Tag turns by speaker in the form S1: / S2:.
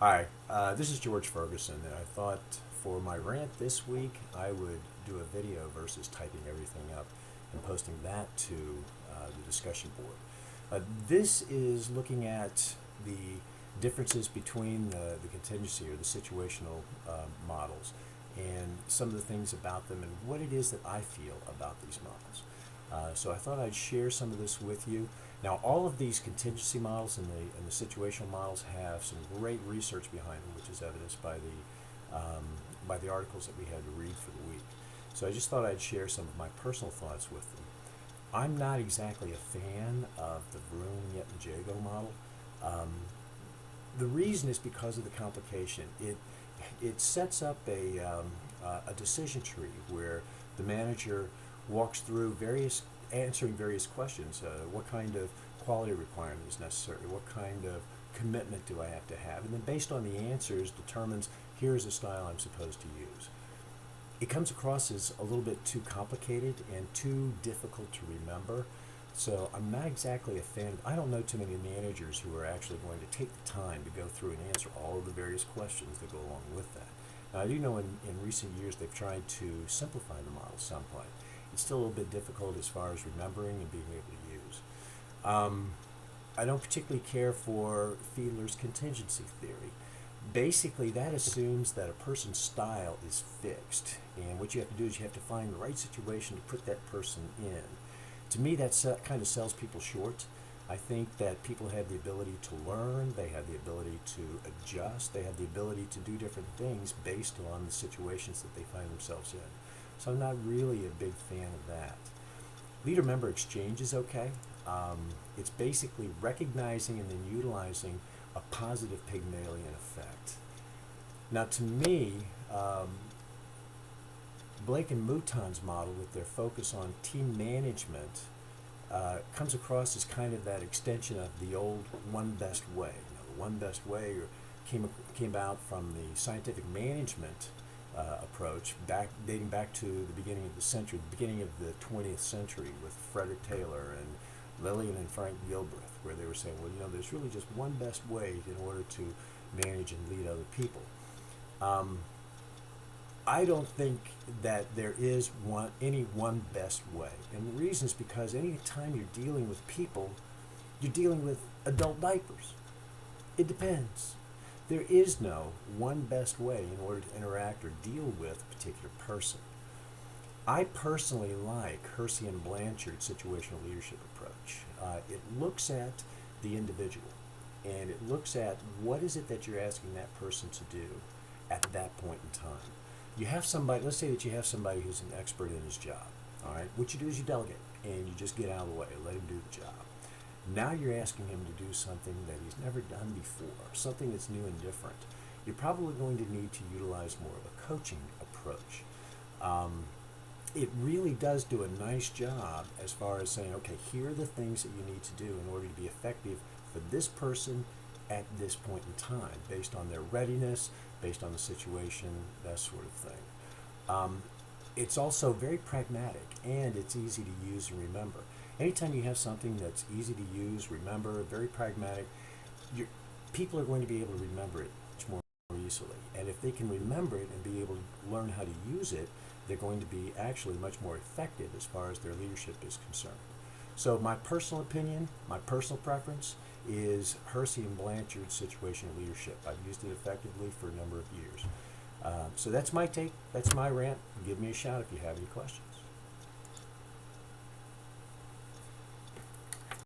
S1: Hi, this is George Ferguson, and I thought for my rant this week I would do a video versus typing everything up and posting that to the discussion board. This is looking at the differences between the contingency or the situational models and some of the things about them and what it is that I feel about these models. So I thought I'd share some of this with you. Now, all of these contingency models and the situational models have some great research behind them, which is evidenced by the articles that we had to read for the week. So I just thought I'd share some of my personal thoughts with them. I'm not exactly a fan of the Vroom, Yet, and Jago model. Um, the reason is because of the complication. It sets up a decision tree where the manager walks through answering various questions. What kind of quality requirement is necessary? What kind of commitment do I have to have? And then based on the answers determines here's the style I'm supposed to use. It comes across as a little bit too complicated and too difficult to remember. So I'm not exactly a fan. I don't know too many managers who are actually going to take the time to go through and answer all of the various questions that go along with that. Now, I do know in recent years they've tried to simplify the model somewhat. It's still a little bit difficult as far as remembering and being able to use. Um, I don't particularly care for Fiedler's contingency theory. Basically, that assumes that a person's style is fixed, and what you have to do is you have to find the right situation to put that person in. To me, that kind of sells people short. I think that people have the ability to learn, they have the ability to adjust, they have the ability to do different things based on the situations that they find themselves in. So I'm not really a big fan of that. Leader member exchange is okay. It's basically recognizing and then utilizing a positive Pygmalion effect. Now, to me, Blake and Mouton's model, with their focus on team management, comes across as kind of that extension of the old one best way. The one best way came out from the scientific management approach, dating back to the beginning of the century, the beginning of the 20th century, with Frederick Taylor and Lillian and Frank Gilbreth, where they were saying, well, there's really just one best way in order to manage and lead other people. Um, I don't think that there is any one best way. And the reason is because any time you're dealing with people, you're dealing with adult diapers. It depends. There is no one best way in order to interact or deal with a particular person. I personally like Hersey and Blanchard's situational leadership approach. It looks at the individual and it looks at what is it that you're asking that person to do at that point in time. You have somebody, let's say that you have somebody who's an expert in his job, all right? What you do is you delegate and you just get out of the way, let him do the job. Now you're asking him to do something that he's never done before, something that's new and different. You're probably going to need to utilize more of a coaching approach. It really does do a nice job as far as saying, okay, here are the things that you need to do in order to be effective for this person at this point in time, based on their readiness, based on the situation, that sort of thing. It's also very pragmatic and it's easy to use and remember. Anytime you have something that's easy to use, remember, very pragmatic, people are going to be able to remember it much more easily. And if they can remember it and be able to learn how to use it, they're going to be actually much more effective as far as their leadership is concerned. So my personal opinion, my personal preference is Hersey and Blanchard's situational leadership. I've used it effectively for a number of years. So that's my take. That's my rant. Give me a shout if you have any questions.